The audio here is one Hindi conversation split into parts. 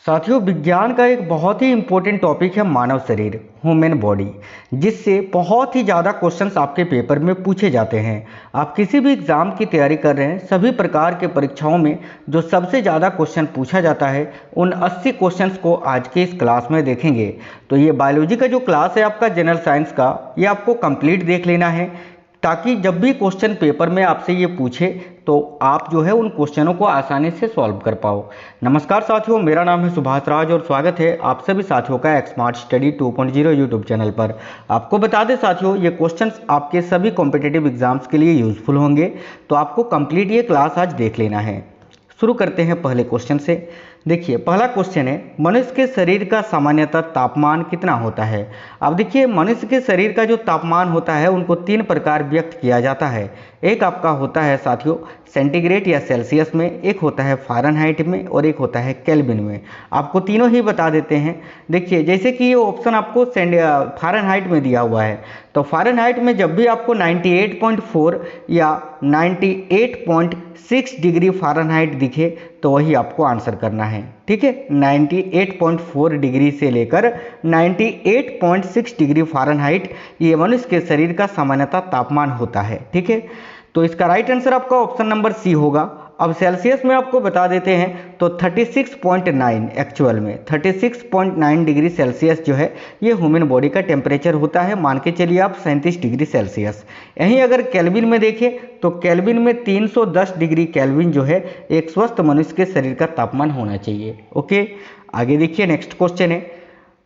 साथियों, विज्ञान का एक बहुत ही इम्पोर्टेंट टॉपिक है मानव शरीर, ह्यूमन बॉडी, जिससे बहुत ही ज़्यादा क्वेश्चंस आपके पेपर में पूछे जाते हैं। आप किसी भी एग्ज़ाम की तैयारी कर रहे हैं, सभी प्रकार के परीक्षाओं में जो सबसे ज़्यादा क्वेश्चन पूछा जाता है उन 80 क्वेश्चंस को आज के इस क्लास में देखेंगे। तो ये बायोलॉजी का जो क्लास है आपका जनरल साइंस का, ये आपको कंप्लीट देख लेना है, ताकि जब भी क्वेश्चन पेपर में आपसे ये पूछे तो आप जो है उन क्वेश्चनों को आसानी से सॉल्व कर पाओ। नमस्कार साथियों, मेरा नाम है सुभाष राज और स्वागत है आप सभी साथियों का स्मार्ट स्टडी 2.0 यूट्यूब चैनल पर। आपको बता दें साथियों, ये क्वेश्चंस आपके सभी कॉम्पिटिटिव एग्जाम्स के लिए यूजफुल होंगे, तो आपको कंप्लीट ये क्लास आज देख लेना है। शुरू करते हैं पहले क्वेश्चन से। देखिए, पहला क्वेश्चन है, मनुष्य के शरीर का सामान्यतः तापमान कितना होता है। अब देखिए, मनुष्य के शरीर का जो तापमान होता है उनको 3 प्रकार व्यक्त किया जाता है। एक आपका होता है साथियों सेंटीग्रेड या सेल्सियस में, एक होता है फ़ारेनहाइट में और एक होता है केल्विन में। आपको तीनों ही बता देते हैं। देखिए, जैसे कि ये ऑप्शन आपको फ़ारेनहाइट में दिया हुआ है, तो फ़ारेनहाइट में जब भी आपको 98.4 या 98.6 डिग्री फ़ारेनहाइट दिखे तो वही आपको आंसर करना है। ठीक है, 98.4 डिग्री से लेकर 98.6 डिग्री फ़ारेनहाइट ये मनुष्य के शरीर का सामान्यतः तापमान होता है। ठीक है, तो इसका राइट आंसर आपका ऑप्शन नंबर सी होगा। अब सेल्सियस में आपको बता देते हैं तो 36.9, एक्चुअल में 36.9 डिग्री सेल्सियस जो है ये ह्यूमन बॉडी का टेम्परेचर होता है। मान के चलिए आप 37 डिग्री सेल्सियस। यहीं अगर केल्विन में देखें तो केल्विन में 310 डिग्री केल्विन जो है एक स्वस्थ मनुष्य के शरीर का तापमान होना चाहिए। ओके, आगे देखिए, नेक्स्ट क्वेश्चन है,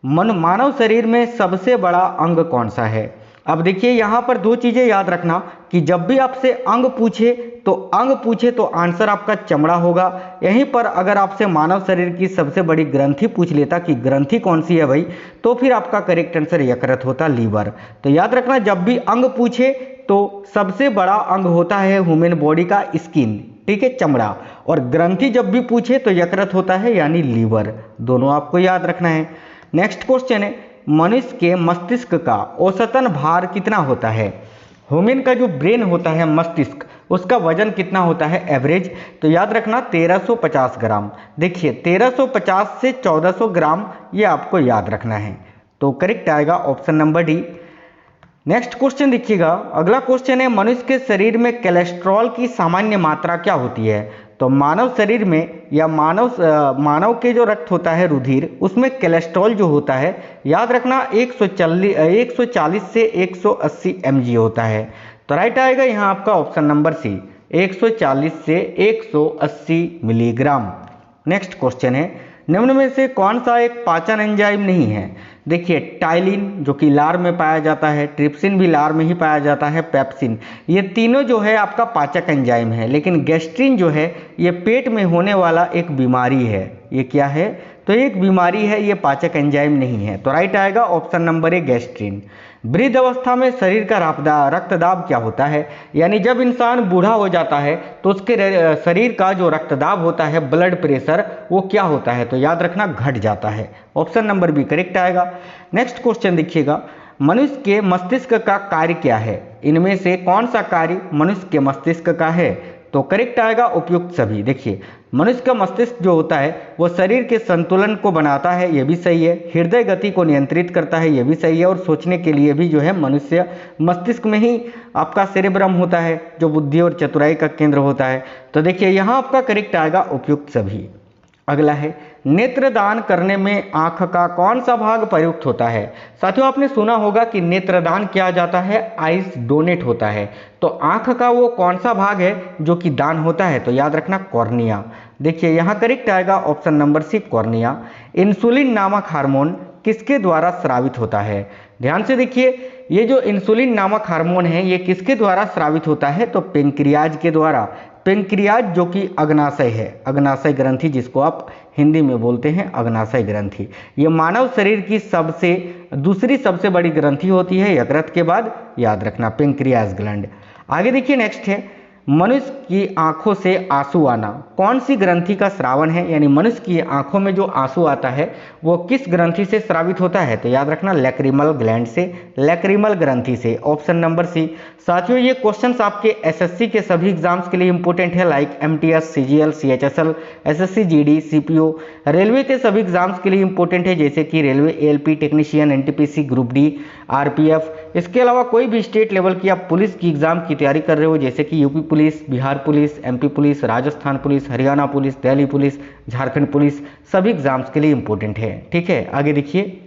मानव शरीर में सबसे बड़ा अंग कौन सा है। अब देखिए, यहाँ पर 2 चीज़ें याद रखना कि जब भी आपसे अंग पूछे तो आंसर आपका चमड़ा होगा। यहीं पर अगर आपसे मानव शरीर की सबसे बड़ी ग्रंथि पूछ लेता कि ग्रंथि कौन सी है भाई, तो फिर आपका करेक्ट आंसर यकृत होता, लीवर। तो याद रखना, जब भी अंग पूछे तो सबसे बड़ा अंग होता है ह्यूमन बॉडी का स्किन, ठीक है, चमड़ा, और ग्रंथि जब भी पूछे तो यकृत होता है यानी लीवर। दोनों आपको याद रखना है। नेक्स्ट क्वेश्चन है, मनुष्य के मस्तिष्क का औसतन भार कितना होता है। ह्यूमन का जो ब्रेन होता है, मस्तिष्क, उसका वजन कितना होता है एवरेज, तो याद रखना 1350 ग्राम। देखिए, 1350 से 1400 ग्राम ये आपको याद रखना है, तो करेक्ट आएगा option number D. Next question देखिएगा, अगला क्वेश्चन है, मनुष्य के शरीर में कोलेस्ट्रॉल की सामान्य मात्रा क्या होती है। तो मानव शरीर में या मानव के जो रक्त होता है, रुधिर, उसमें कोलेस्ट्रॉल जो होता है याद रखना 140 से 180 mg होता है। तो राइट आएगा यहाँ आपका ऑप्शन नंबर सी, 140 से 180 मिलीग्राम। नेक्स्ट क्वेश्चन है, निम्न में से कौन सा एक पाचन एंजाइम नहीं है। देखिए, टाइलिन जो कि लार में पाया जाता है, ट्रिप्सिन भी लार में ही पाया जाता है, पेप्सिन, ये तीनों जो है आपका पाचक एंजाइम है। लेकिन गैस्ट्रिन जो है ये पेट में होने वाला एक बीमारी है। ये क्या है, तो एक बीमारी है, ये पाचक एंजाइम नहीं है। तो राइट आएगा ऑप्शन नंबर ए, गैस्ट्रिन। वृद्ध अवस्था में शरीर का रक्तदाब क्या होता है, यानी जब इंसान बूढ़ा हो जाता है तो उसके शरीर का जो रक्तदाब होता है, ब्लड प्रेशर, वो क्या होता है, तो याद रखना घट जाता है। ऑप्शन नंबर बी करेक्ट आएगा। नेक्स्ट क्वेश्चन देखिएगा, मनुष्य के मस्तिष्क का कार्य क्या है। इनमें से कौन सा कार्य मनुष्य के मस्तिष्क का है, तो करेक्ट आएगा उपयुक्त सभी। देखिए, मनुष्य का मस्तिष्क जो होता है वो शरीर के संतुलन को बनाता है, ये भी सही है, हृदय गति को नियंत्रित करता है, ये भी सही है, और सोचने के लिए भी जो है मनुष्य मस्तिष्क में ही आपका सेरेब्रम होता है जो बुद्धि और चतुराई का केंद्र होता है। तो देखिए, यहाँ आपका करेक्ट आएगा उपयुक्त सभी। अगला है, नेत्रदान करने में आंख का कौन सा भाग प्रयुक्त होता है। साथियों, आपने सुना होगा कि नेत्रदान किया जाता है, आइज डोनेट होता है, तो आंख का वो कौन सा भाग है जो कि दान होता है, तो याद रखना कॉर्निया। देखिए, यहाँ करेक्ट आएगा option number C, cornea. Insulin नामक हार्मोन किसके द्वारा स्रावित होता है। ध्यान से देखिए, ये जो इंसुलिन नामक हार्मोन है ये किसके द्वारा स्रावित होता है, तो पेंक्रियाज के द्वारा। पेंक्रियाज जो कि अग्नाशय है, अग्नाशय ग्रंथि जिसको आप हिंदी में बोलते हैं अग्नाशय ग्रंथि, ये मानव शरीर की दूसरी सबसे बड़ी ग्रंथि होती है यकृत के बाद, याद रखना पेंक्रियाज ग्लैंड। आगे देखिए, नेक्स्ट है, मनुष्य की आंखों से आंसू आना कौन सी ग्रंथि का स्रावन है, यानी मनुष्य की आंखों में जो आंसू आता है वो किस ग्रंथि से स्रावित होता है, तो याद रखना लैक्रिमल ग्लैंड से, लैक्रिमल ग्रंथि से, ऑप्शन नंबर सी। साथियों ये क्वेश्चंस आपके एसएससी के सभी एग्जाम्स के लिए इंपॉर्टेंट है, like MTS, CGL, CHSL, SSC GD, CPO. Railway के सभी एग्जाम्स के लिए इंपॉर्टेंट है, जैसे कि railway ALP technician, NTPC, group D, RPF. इसके अलावा कोई भी स्टेट लेवल की आप पुलिस की एग्जाम की तैयारी कर रहे हो, जैसे कि UP police, Bihar police, MP police, Rajasthan police, Haryana police, Delhi police, Jharkhand police, सभी एग्जाम्स के लिए इंपॉर्टेंट है। ठीक है, आगे देखिए,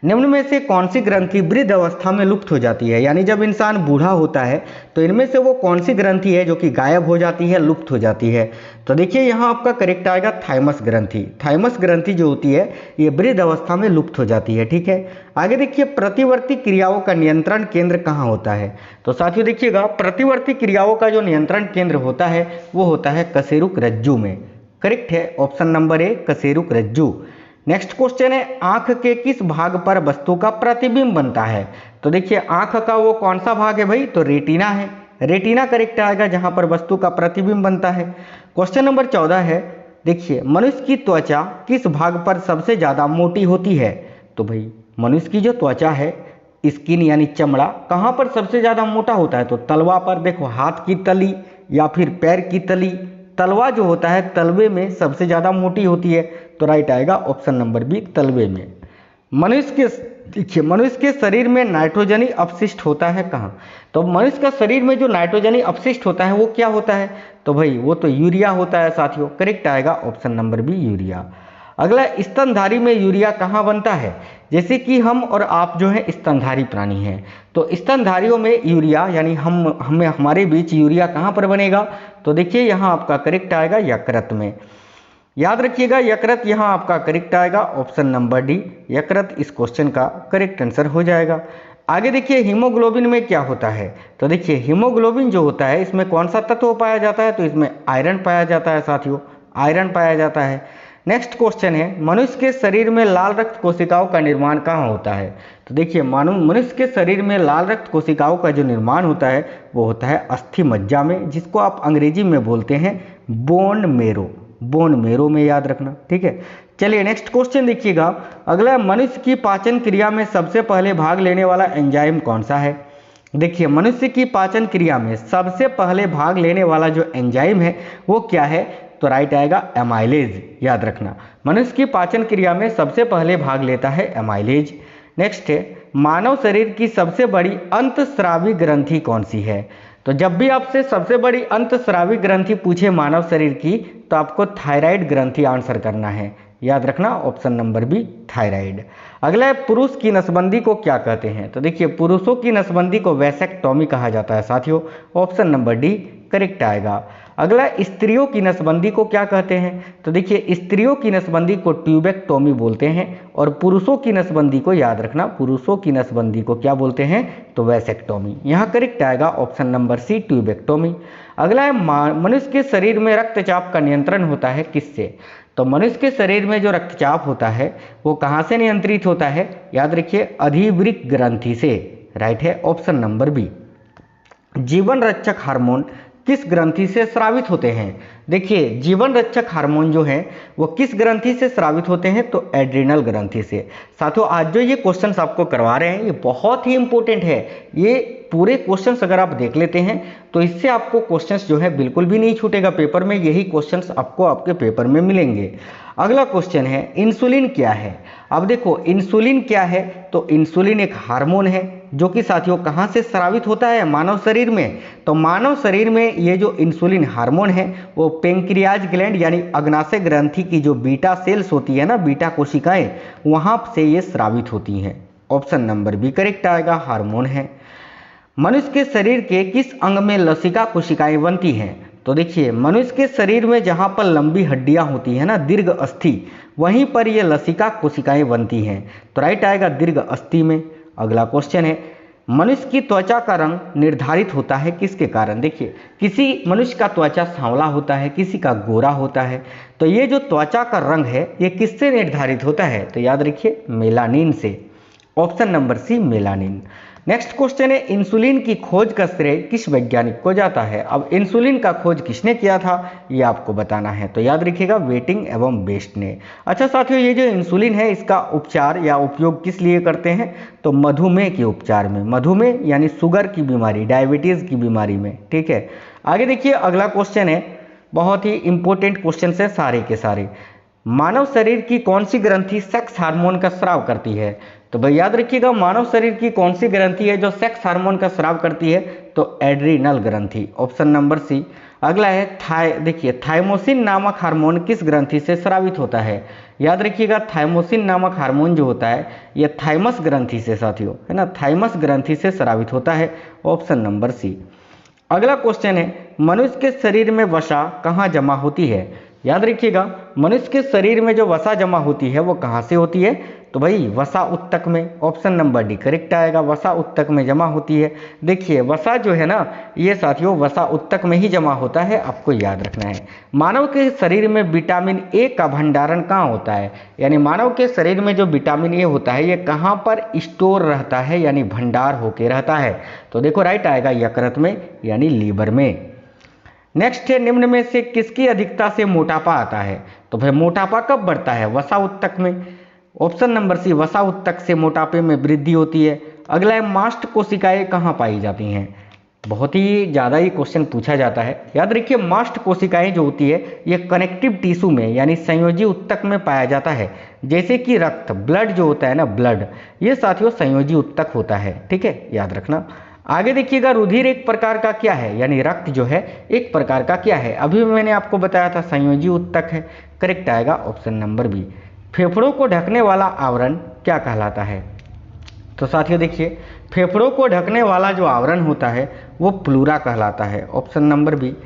निम्न में से कौन सी ग्रंथि वृद्ध अवस्था में लुप्त हो जाती है, यानी जब इंसान बूढ़ा होता है तो इनमें से वो कौन सी ग्रंथि है जो कि गायब हो जाती है, लुप्त हो जाती है। तो देखिए यहाँ आपका करेक्ट आएगा थाइमस ग्रंथि। थाइमस ग्रंथि जो होती है ये वृद्ध अवस्था में लुप्त हो जाती है। ठीक है, आगे देखिए, प्रतिवर्ती क्रियाओं का नियंत्रण केंद्र कहाँ होता है। तो साथियों देखिएगा, प्रतिवर्ती क्रियाओं का जो नियंत्रण केंद्र होता है वो होता है कशेरुक रज्जु में। करेक्ट है, ऑप्शन नंबर ए कशेरुक रज्जु। नेक्स्ट क्वेश्चन है, आंख के किस भाग पर वस्तु का प्रतिबिंब बनता है। तो देखिए आंख का वो कौन सा भाग है भाई, तो रेटिना है। रेटिना करेक्ट आएगा जहां पर वस्तु का प्रतिबिंब बनता है। क्वेश्चन नंबर 14 है, देखिए मनुष्य की त्वचा किस भाग पर सबसे ज्यादा मोटी होती है। तो भाई मनुष्य की जो त्वचा है, स्किन यानी चमड़ा, कहाँ पर सबसे ज्यादा मोटा होता है, तो तलवा पर। देखो हाथ की तली या फिर पैर की तली, तलवा जो होता है तलवे में सबसे ज्यादा मोटी होती है, तो राइट आएगा ऑप्शन नंबर बी तलवे में। मनुष्य के देखिए, मनुष्य के शरीर में नाइट्रोजनी अपशिष्ट होता है कहाँ। तो मनुष्य का शरीर में जो नाइट्रोजनी अपशिष्ट होता है वो क्या होता है, तो भाई वो तो यूरिया होता है साथियों। करेक्ट आएगा ऑप्शन नंबर बी यूरिया। अगला, स्तनधारी में यूरिया कहाँ बनता है। जैसे कि हम और आप जो है स्तनधारी प्राणी हैं, तो स्तनधारियों में यूरिया यानी हमारे बीच यूरिया कहाँ पर बनेगा। तो देखिए यहाँ आपका करेक्ट आएगा यकृत में। याद रखिएगा यकृत यहाँ आपका करेक्ट आएगा, ऑप्शन नंबर डी यकृत इस क्वेश्चन का करेक्ट आंसर हो जाएगा। आगे देखिए, हीमोग्लोबिन में क्या होता है। तो देखिए हीमोग्लोबिन जो होता है इसमें कौन सा तत्व पाया जाता है, तो इसमें आयरन पाया जाता है साथियों, आयरन पाया जाता है। नेक्स्ट क्वेश्चन है, मनुष्य के शरीर में लाल रक्त कोशिकाओं का निर्माण कहाँ होता है। तो देखिए मनुष्य के शरीर में लाल रक्त कोशिकाओं का जो निर्माण होता है वो होता है अस्थि मज्जा में, जिसको आप अंग्रेजी में बोलते हैं बोन मेरो, बोन मेरो में, याद रखना। ठीक है, चलिए नेक्स्ट क्वेश्चन देखिएगा। अगला, मनुष्य की पाचन क्रिया में सबसे पहले भाग लेने वाला एंजाइम कौन सा है। देखिए मनुष्य की पाचन क्रिया में सबसे पहले भाग लेने वाला जो एंजाइम है वो क्या है, तो राइट आएगा एमाइलेज। याद रखना, मनुष्य की पाचन क्रिया में सबसे पहले भाग लेता है एमाइलेज। नेक्स्ट है, मानव शरीर की सबसे बड़ी अंतस्रावी ग्रंथि कौन सी है। तो जब भी आपसे सबसे बड़ी अंतस्रावी ग्रंथि पूछे मानव शरीर की, तो आपको थायराइड ग्रंथि आंसर करना है। याद रखना ऑप्शन नंबर बी थायराइड। अगला है, पुरुष की नसबंदी को क्या कहते हैं। तो देखिए पुरुषों की नसबंदी को वैसेक्टोमी कहा जाता है साथियों, ऑप्शन नंबर डी करेक्ट आएगा। अगला, स्त्रियों की नसबंदी को क्या कहते हैं। तो देखिए स्त्रियों की नसबंदी को ट्यूबेक्टोमी बोलते हैं, और पुरुषों की नसबंदी को, याद रखना पुरुषों की नसबंदी को क्या बोलते हैं, तो वैसेक्टोमी। यहाँ करेक्ट आएगा ऑप्शन नंबर सी ट्यूबेक्टोमी। अगला है, मनुष्य के शरीर में रक्तचाप का नियंत्रण होता है किससे। तो मनुष्य के शरीर में जो रक्तचाप होता है वो कहाँ से नियंत्रित होता है, याद रखिए अधिवृक्क ग्रंथि से। राइट है ऑप्शन नंबर बी। जीवन रक्षक हार्मोन किस ग्रंथि से स्रावित होते हैं। देखिए जीवन रक्षक हार्मोन जो है वो किस ग्रंथि से स्रावित होते हैं, तो एड्रिनल ग्रंथि से। साथियों आज जो ये क्वेश्चंस आपको करवा रहे हैं ये बहुत ही इंपॉर्टेंट है। ये पूरे क्वेश्चंस अगर आप देख लेते हैं तो इससे आपको क्वेश्चंस जो है बिल्कुल भी नहीं छूटेगा पेपर में, यही क्वेश्चंस आपको आपके पेपर में मिलेंगे। अगला क्वेश्चन है, इंसुलिन क्या है। अब देखो इंसुलिन क्या है, तो इंसुलिन एक हार्मोन है जो कि साथियों कहाँ से स्रावित होता है, मानव शरीर में। तो मानव शरीर में ये जो इंसुलिन हार्मोन है वो पेंक्रियाज ग्लैंड यानी अग्नाशय ग्रंथि की जो बीटा सेल्स होती है ना, बीटा कोशिकाएं, वहां से ये स्रावित होती हैं। ऑप्शन नंबर बी करेक्ट आएगा, हार्मोन है। मनुष्य के शरीर के किस अंग में लसिका कोशिकाएं बनती हैं। तो देखिए मनुष्य के शरीर में जहां पर लंबी हड्डियां होती है ना, दीर्घ अस्थि, वहीं पर ये लसिका कोशिकाएं बनती हैं, तो राइट आएगा दीर्घ अस्थि में। अगला क्वेश्चन है, मनुष्य की त्वचा का रंग निर्धारित होता है किसके कारण। देखिए किसी मनुष्य का त्वचा सांवला होता है, किसी का गोरा होता है, तो ये जो त्वचा का रंग है ये किससे निर्धारित होता है, तो याद रखिए मेलानिन से। Option number C melanin. Next question है, इंसुलिन की खोज का श्रेय किस वैज्ञानिक को जाता है। अब इंसुलिन का खोज किसने किया था ये आपको बताना है, तो याद रखिएगा वेटिंग एवं बेस्ट ने। अच्छा साथियों, ये जो इंसुलिन है इसका उपचार या उपयोग किस लिए करते हैं, तो मधुमेह के उपचार में, मधुमेह यानी शुगर की बीमारी, डायबिटीज़ की बीमारी में। ठीक है, आगे देखिए अगला क्वेश्चन है, बहुत ही इंपॉर्टेंट क्वेश्चन है सारे के सारे। मानव शरीर की कौन सी ग्रंथि सेक्स हार्मोन का स्राव करती है, तो भाई याद रखिएगा मानव शरीर की कौन सी ग्रंथि है जो सेक्स हार्मोन का स्राव करती है, तो एड्रीनल ग्रंथि, ऑप्शन नंबर सी। अगला है देखिए थाइमोसिन नामक हार्मोन किस ग्रंथि से स्रावित होता है। याद रखिएगा थाइमोसिन नामक हार्मोन जो होता है यह थाइमस ग्रंथि से साथियों, है ना, थाइमस ग्रंथि से स्रावित होता है, ऑप्शन नंबर सी। अगला क्वेश्चन है, मनुष्य के शरीर में वसा कहाँ जमा होती है। याद रखिएगा मनुष्य के शरीर में जो वसा जमा होती है वो कहाँ से होती है, तो भाई वसा उत्तक में, ऑप्शन नंबर डी करेक्ट आएगा, वसा उत्तक में जमा होती है। देखिए वसा जो है ना ये साथियों वसा उत्तक में ही जमा होता है, आपको याद रखना है। मानव के शरीर में विटामिन ए का भंडारण कहाँ होता है, यानी मानव के शरीर में जो विटामिन ए होता है ये कहाँ पर स्टोर रहता है, यानी भंडार होके रहता है, तो देखो राइट आएगा यकृत में यानी लीवर में। नेक्स्ट है, निम्न में से किसकी अधिकता से मोटापा आता है, तो भाई मोटापा कब बढ़ता है, वसा उत्तक में, ऑप्शन नंबर सी, वसा उत्तक से मोटापे में वृद्धि होती है। अगला है, मास्ट कोशिकाएं कहाँ पाई जाती हैं, बहुत ही ज़्यादा ही क्वेश्चन पूछा जाता है। याद रखिए मास्ट कोशिकाएं जो होती है ये कनेक्टिव टिश्यू में यानी संयोजी उत्तक में पाया जाता है, जैसे कि रक्त, ब्लड जो होता है ना, ब्लड, ये साथियों संयोजी उत्तक होता है। ठीक है, याद रखना। आगे देखिएगा, रुधिर एक प्रकार का क्या है, यानी रक्त जो है एक प्रकार का क्या है, अभी मैंने आपको बताया था संयोजी उत्तक है, करेक्ट आएगा ऑप्शन नंबर बी। फेफड़ों को ढकने वाला आवरण क्या कहलाता है, तो साथियों देखिए फेफड़ों को ढकने वाला जो आवरण होता है वो प्लूरा कहलाता है, ऑप्शन नंबर बी।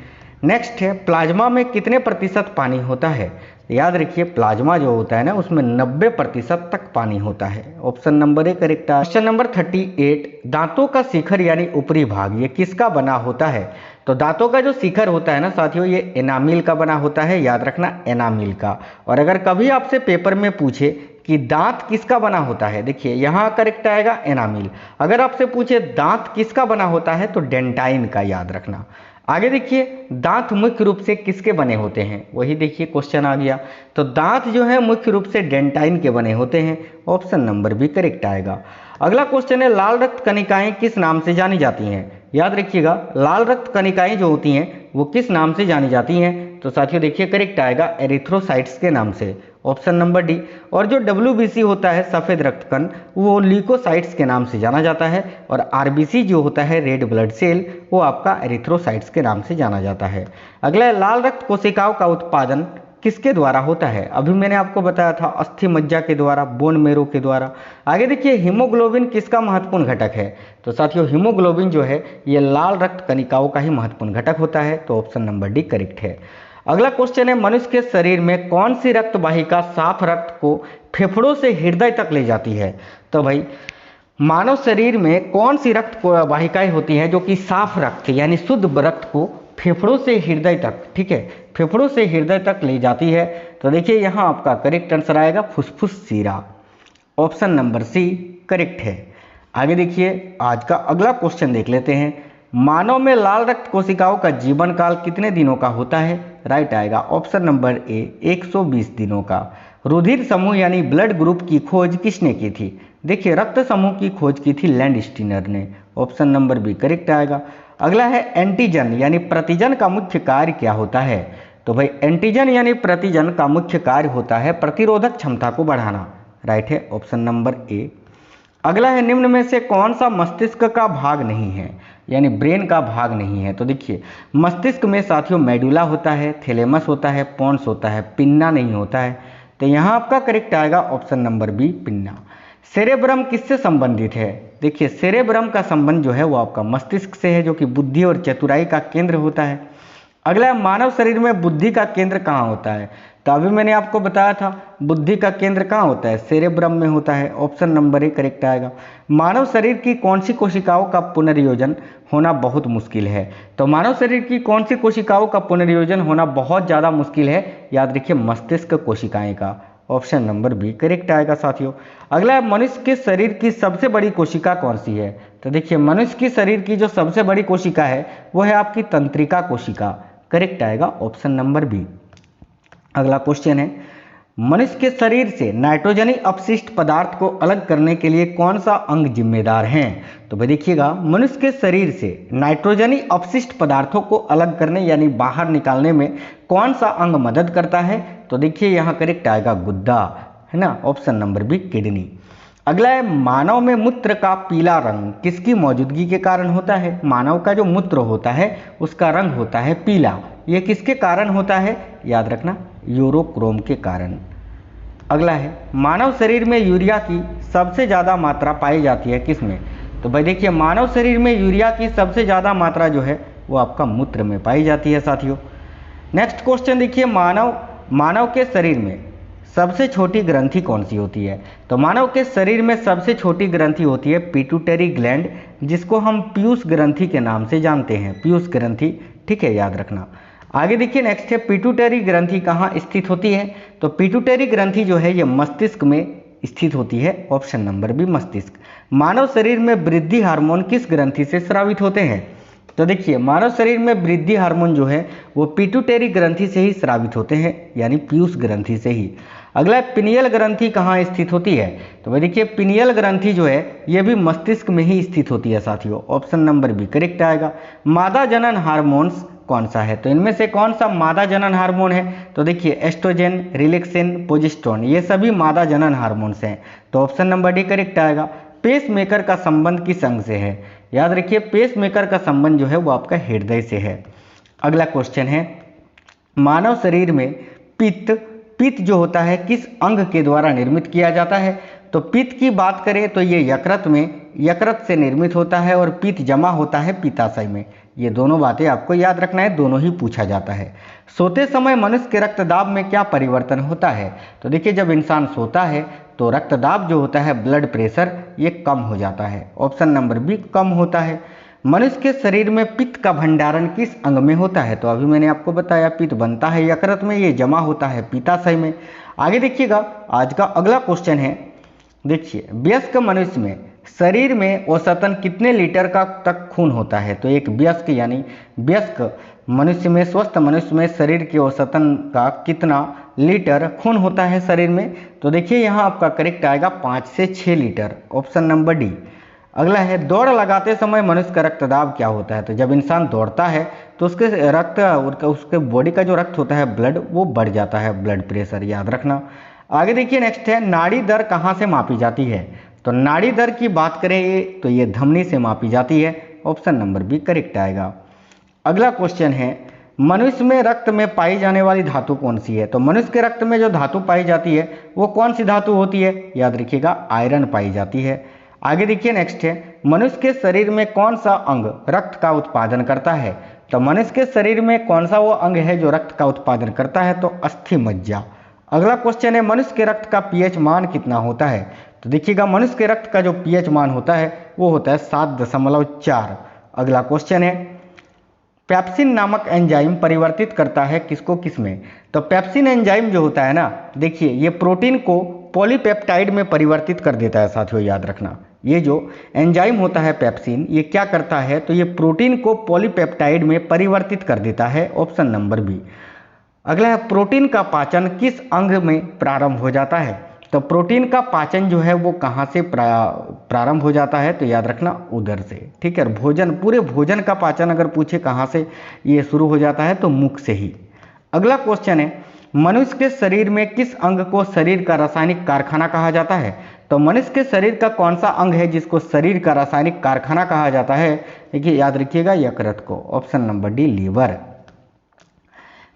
नेक्स्ट है, प्लाज्मा में कितने प्रतिशत पानी होता है, याद रखिए प्लाज्मा जो होता है ना उसमें 90% तक पानी होता है, ऑप्शन नंबर ए करेक्ट है। क्वेश्चन नंबर 38, दांतों का शिखर यानी ऊपरी भाग ये किसका बना होता है, तो दांतों का जो शिखर होता है ना साथियों ये एनामिल का बना होता है, याद रखना एनामिल का। और अगर कभी आपसे पेपर में पूछे कि दांत किसका बना होता है, देखिए यहाँ करेक्ट आएगा एनामिल। अगर आपसे पूछे दांत किसका बना होता है तो डेंटाइन का, याद रखना। आगे देखिए, दांत मुख्य रूप से किसके बने होते हैं, वही देखिए क्वेश्चन आ गया, तो दांत जो है मुख्य रूप से डेंटाइन के बने होते हैं, ऑप्शन नंबर बी करेक्ट आएगा। अगला क्वेश्चन है, लाल रक्त कणिकाएं किस नाम से जानी जाती हैं, याद रखिएगा लाल रक्त कणिकाएं जो होती हैं वो किस नाम से जानी जाती हैं, तो साथियों देखिए करेक्ट आएगा एरिथ्रोसाइट्स के नाम से, ऑप्शन नंबर डी। और जो WBC होता है सफ़ेद रक्त कण वो ल्यूकोसाइट्स के नाम से जाना जाता है, और RBC जो होता है रेड ब्लड सेल वो आपका एरिथ्रोसाइट्स के नाम से जाना जाता है। अगला है, लाल रक्त कोशिकाओं का उत्पादन किसके द्वारा होता है, अभी मैंने आपको बताया था अस्थि मज्जा के द्वारा, बोन मेरो के द्वारा। आगे देखिए, हीमोग्लोबिन किसका महत्वपूर्ण घटक है, तो साथियों हीमोग्लोबिन जो है ये लाल रक्त कणिकाओं का ही महत्वपूर्ण घटक होता है, तो ऑप्शन नंबर डी करेक्ट है। अगला क्वेश्चन है, मनुष्य के शरीर में कौन सी रक्त वाहिका साफ रक्त को फेफड़ों से हृदय तक ले जाती है, तो भाई मानव शरीर में कौन सी रक्त वाहिकाएं होती हैं जो कि साफ रक्त यानी शुद्ध रक्त को फेफड़ों से हृदय तक, ठीक है, फेफड़ों से हृदय तक ले जाती है, तो देखिए यहाँ आपका करेक्ट आंसर आएगा फुसफुस शिरा, ऑप्शन नंबर सी करेक्ट है। आगे देखिए आज का अगला क्वेश्चन देख लेते हैं, मानव में लाल रक्त कोशिकाओं का जीवन काल कितने दिनों का होता है, राइट आएगा ऑप्शन नंबर ए 120 दिनों का। रुधिर समूह यानी ब्लड ग्रुप की खोज किसने की थी, देखिए रक्त समूह की खोज की थी लैंडस्टीनर ने, ऑप्शन नंबर बी करेक्ट आएगा। अगला है, एंटीजन यानी प्रतिजन का मुख्य कार्य क्या होता है, तो भाई एंटीजन यानी प्रतिजन का मुख्य कार्य होता है प्रतिरोधक क्षमता को बढ़ाना, राइट है ऑप्शन नंबर ए। अगला है, निम्न में से कौन सा मस्तिष्क का भाग नहीं है, यानी ब्रेन का भाग नहीं है, तो देखिए मस्तिष्क में साथियों मेडुला होता है, थैलेमस होता है, पोन्स होता है, पिन्ना नहीं होता है, तो यहाँ आपका करेक्ट आएगा option number B pinna. Cerebrum किससे संबंधित है, देखिए सेरेब्रम का संबंध जो है वो आपका मस्तिष्क से है जो कि बुद्धि और चतुराई का केंद्र होता है। अगला, मानव शरीर में बुद्धि का केंद्र कहाँ होता है, तो अभी मैंने आपको बताया था बुद्धि का केंद्र कहाँ होता है, सेरेब्रम में होता है, ऑप्शन नंबर ए करेक्ट आएगा। मानव शरीर की कौन सी कोशिकाओं का पुनर्योजन होना बहुत मुश्किल है, तो मानव शरीर की कौन सी कोशिकाओं का पुनर्योजन होना बहुत ज़्यादा मुश्किल है, याद रखिए मस्तिष्क कोशिकाएं का, ऑप्शन नंबर बी करेक्ट आएगा साथियों। अगला है मनुष्य के शरीर की सबसे बड़ी कोशिका कौन सी है? तो देखिए मनुष्य की शरीर की जो सबसे बड़ी कोशिका है वो है आपकी तंत्रिका कोशिका, करेक्ट आएगा ऑप्शन नंबर बी। अगला क्वेश्चन है मनुष्य के शरीर से नाइट्रोजनी अपशिष्ट पदार्थ को अलग करने के लिए कौन सा अंग जिम्मेदार है? तो भाई देखिएगा मनुष्य के शरीर से नाइट्रोजनी अपशिष्ट पदार्थों को अलग करने यानी बाहर निकालने में कौन सा अंग मदद करता है? तो देखिए यहाँ करेक्ट आएगा गुद्दा, है ना, ऑप्शन नंबर बी किडनी। अगला है मानव में मूत्र का पीला रंग किसकी मौजूदगी के कारण होता है? मानव का जो मूत्र होता है उसका रंग होता है पीला, यह किसके कारण होता है? याद रखना यूरोक्रोम के कारण। अगला है मानव शरीर में यूरिया की सबसे ज़्यादा मात्रा पाई जाती है किसमें? तो भाई देखिए मानव शरीर में यूरिया की सबसे ज़्यादा मात्रा जो है वो आपका मूत्र में पाई जाती है साथियों। नेक्स्ट क्वेश्चन देखिए मानव के शरीर में सबसे छोटी ग्रंथि कौन सी होती है? तो मानव के शरीर में सबसे छोटी ग्रंथि होती है पिट्यूटरी ग्लैंड, जिसको हम पीयूष ग्रंथि के नाम से जानते हैं, पीयूष ग्रंथि, ठीक है, याद रखना। आगे देखिए नेक्स्ट है पिट्यूटरी ग्रंथि कहाँ स्थित होती है? तो पिट्यूटरी ग्रंथि जो है ये मस्तिष्क में स्थित होती है, ऑप्शन नंबर बी मस्तिष्क। मानव शरीर में वृद्धि हार्मोन किस ग्रंथि से स्रावित होते हैं? तो देखिए मानव शरीर में वृद्धि हार्मोन जो है वो पिट्यूटरी ग्रंथि से ही स्रावित होते हैं, यानी पीयूष ग्रंथि से ही। अगला पिनियल ग्रंथि कहाँ स्थित होती है? तो भाई देखिए पिनियल ग्रंथि जो है ये भी मस्तिष्क में ही स्थित होती है साथियों, ऑप्शन नंबर बी करेक्ट आएगा। मादा जनन हार्मोन्स कौन सा है? तो इनमें से कौन सा मादा जनन हार्मोन है? तो देखिए एस्ट्रोजन, रिलैक्सिन, प्रोजेस्टेरोन, ये सभी मादा जनन हार्मोन्स हैं, तो ऑप्शन नंबर डी करेक्ट आएगा। पेस मेकर का संबंध किस अंग से है? याद रखिए पेस मेकर का संबंध जो है वो आपका हृदय से है। अगला क्वेश्चन है मानव शरीर में पित्त जो होता है किस अंग के द्वारा निर्मित किया जाता है? तो पित्त की बात करें तो ये यकृत से निर्मित होता है और पित्त जमा होता है पित्ताशय में। ये दोनों बातें आपको याद रखना है, दोनों ही पूछा जाता है। सोते समय मनुष्य के रक्तदाब में क्या परिवर्तन होता है? तो देखिए जब इंसान सोता है तो रक्तदाब जो होता है ब्लड प्रेशर ये कम हो जाता है, ऑप्शन नंबर बी कम होता है। मनुष्य के शरीर में पित्त का भंडारण किस अंग में होता है? तो अभी मैंने आपको बताया पित्त बनता है यकृत में, ये जमा होता है पित्ताशय में। आगे देखिएगा आज का अगला क्वेश्चन है, देखिए वयस्क मनुष्य में शरीर में औसतन कितने लीटर का तक खून होता है? तो एक वयस्क मनुष्य में, स्वस्थ मनुष्य में शरीर के औसतन का कितना लीटर खून होता है शरीर में? तो देखिए यहाँ आपका करेक्ट आएगा 5 से 6 लीटर, ऑप्शन नंबर डी। अगला है दौड़ लगाते समय मनुष्य का रक्तदाब क्या होता है? तो जब इंसान दौड़ता है तो उसके बॉडी का जो रक्त होता है ब्लड वो बढ़ जाता है, ब्लड प्रेशर, याद रखना। आगे देखिए नेक्स्ट है नाड़ी दर कहाँ से मापी जाती है? तो नाड़ी दर की बात करें तो ये धमनी से मापी जाती है, ऑप्शन नंबर बी करेक्ट आएगा। अगला क्वेश्चन है मनुष्य में रक्त में पाई जाने वाली धातु कौन सी है? तो मनुष्य के रक्त में जो धातु पाई जाती है वो कौन सी धातु होती है? याद रखिएगा आयरन पाई जाती है। आगे देखिए नेक्स्ट है मनुष्य के शरीर में कौन सा अंग रक्त का उत्पादन करता है? तो मनुष्य के शरीर में कौन सा वो अंग है जो रक्त का उत्पादन करता है? तो अस्थि मज्जा। अगला क्वेश्चन है मनुष्य के रक्त का पीएच मान कितना होता है? तो देखिएगा मनुष्य के रक्त का जो पीएच मान होता है वो होता है 7.4। अगला क्वेश्चन है पेप्सिन नामक एंजाइम परिवर्तित करता है किसको किसमें? तो पेप्सिन एंजाइम जो होता है ना, देखिए ये प्रोटीन को पॉलीपेप्टाइड में परिवर्तित कर देता है साथियों, याद रखना। ये जो एंजाइम होता है पेप्सिन ये क्या करता है? तो ये प्रोटीन को पॉलीपेप्टाइड में परिवर्तित कर देता है, ऑप्शन नंबर बी। अगला है प्रोटीन का पाचन किस अंग में प्रारंभ हो जाता है? तो प्रोटीन का पाचन जो है वो कहाँ से प्रारंभ हो जाता है? तो याद रखना उदर से, ठीक है। पूरे भोजन का पाचन अगर पूछे कहाँ से ये शुरू हो जाता है तो मुख से ही। अगला क्वेश्चन है मनुष्य के शरीर में किस अंग को शरीर का रासायनिक कारखाना कहा जाता है? तो मनुष्य के शरीर का कौन सा अंग है जिसको शरीर का रासायनिक कारखाना कहा जाता है? देखिए याद रखिएगा यकृत को, ऑप्शन नंबर डी लीवर।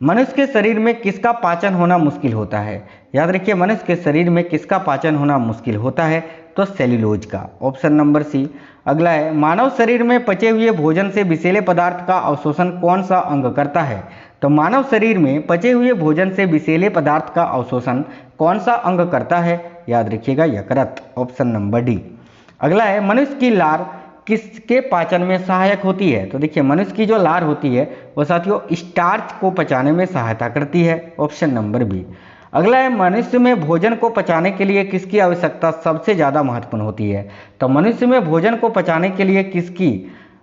मनुष्य के शरीर में किसका पाचन होना मुश्किल होता है? याद रखिए मनुष्य के शरीर में किसका पाचन होना मुश्किल होता है? तो सेल्यूलोज का, ऑप्शन नंबर सी। अगला है मानव शरीर में पचे हुए भोजन से विषैले पदार्थ का अवशोषण कौन सा अंग करता है? तो मानव शरीर में पचे हुए भोजन से विषैले पदार्थ का अवशोषण कौन सा अंग करता है? याद रखिएगा यकृत, ऑप्शन नंबर डी। अगला है मनुष्य की लार किसके पाचन में सहायक होती है? तो देखिए मनुष्य की जो लार होती है वो साथियों स्टार्च को पचाने में सहायता करती है, ऑप्शन नंबर बी। अगला है मनुष्य में भोजन को पचाने के लिए किसकी आवश्यकता सबसे ज़्यादा महत्वपूर्ण होती है। तो मनुष्य में भोजन को पचाने के लिए किसकी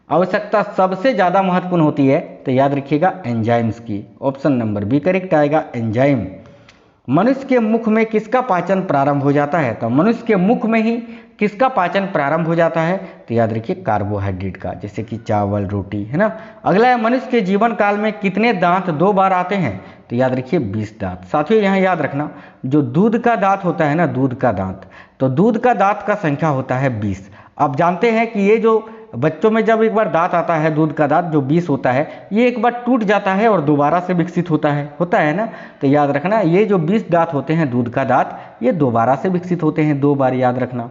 आवश्यकता सबसे ज़्यादा महत्वपूर्ण होती है, तो याद रखिएगा एंजाइम्स की। ऑप्शन नंबर बी करेक्ट आएगा, एंजाइम। मनुष्य के मुख में किसका पाचन प्रारंभ हो जाता है। तो मनुष्य के मुख में ही किसका पाचन प्रारंभ हो जाता है, तो याद रखिए कार्बोहाइड्रेट का, जैसे कि चावल, रोटी, है ना। अगला है मनुष्य के जीवन काल में कितने दांत 2 बार आते हैं, तो याद रखिए 20 दांत। साथियों यहाँ याद रखना, जो दूध का दांत होता है ना, दूध का दांत, तो दूध का दांत का संख्या होता है 20। आप जानते हैं कि ये जो बच्चों में जब एक बार दांत आता है, दूध का दांत जो 20 होता है, ये एक बार टूट जाता है और दोबारा से विकसित होता है ना। तो याद रखना, ये जो 20 दांत होते हैं दूध का दांत, ये दोबारा से विकसित होते हैं, 2 बार, याद रखना।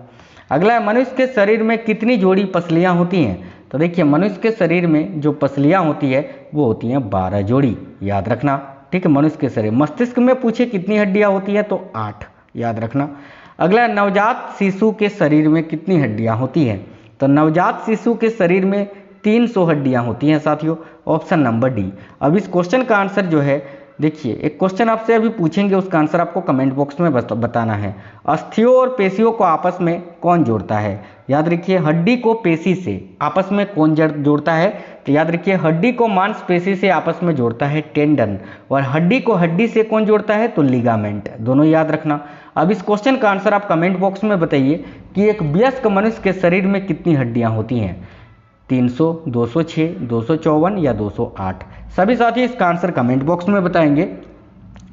अगला है मनुष्य के शरीर में कितनी जोड़ी पसलियाँ होती हैं। तो देखिए मनुष्य के शरीर में जो पसलियाँ होती है वो होती हैं 12 जोड़ी, याद रखना। ठीक है, मनुष्य के शरीर। मस्तिष्क में पूछे कितनी हड्डियाँ होती हैं, तो 8, याद रखना। अगला नवजात शिशु के शरीर में कितनी हड्डियाँ होती हैं। तो नवजात शिशु के शरीर में 300 हड्डियाँ होती हैं साथियों। Option number D. अब इस क्वेश्चन का आंसर जो है, देखिए एक क्वेश्चन आपसे अभी पूछेंगे, उसका आंसर आपको कमेंट बॉक्स में बताना है। अस्थियों और पेशियों को आपस में कौन जोड़ता है। याद रखिए, हड्डी को पेशी से आपस में कौन जोड़ता है, तो याद रखिए हड्डी को मांसपेशी से आपस में जोड़ता है टेंडन, और हड्डी को हड्डी से कौन जोड़ता है, तो लिगामेंट, दोनों याद रखना। अब इस क्वेश्चन का आंसर आप कमेंट बॉक्स में बताइए कि एक वयस्क मनुष्य के शरीर में कितनी हड्डियां होती हैं, 300, 206, 254 या 208। सभी साथी इसका आंसर कमेंट बॉक्स में बताएंगे।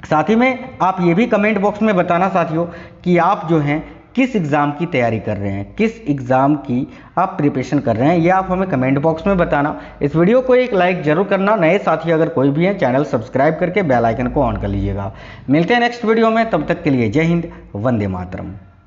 साथ ही में आप ये भी कमेंट बॉक्स में बताना साथियों कि आप जो हैं किस एग्ज़ाम की तैयारी कर रहे हैं, किस एग्ज़ाम की आप प्रिपरेशन कर रहे हैं, ये आप हमें कमेंट बॉक्स में बताना। इस वीडियो को एक लाइक जरूर करना। नए साथी अगर कोई भी हैं, चैनल सब्सक्राइब करके बेल आइकन को ऑन कर लीजिएगा। मिलते हैं नेक्स्ट वीडियो में, तब तक के लिए जय हिंद, वंदे मातरम।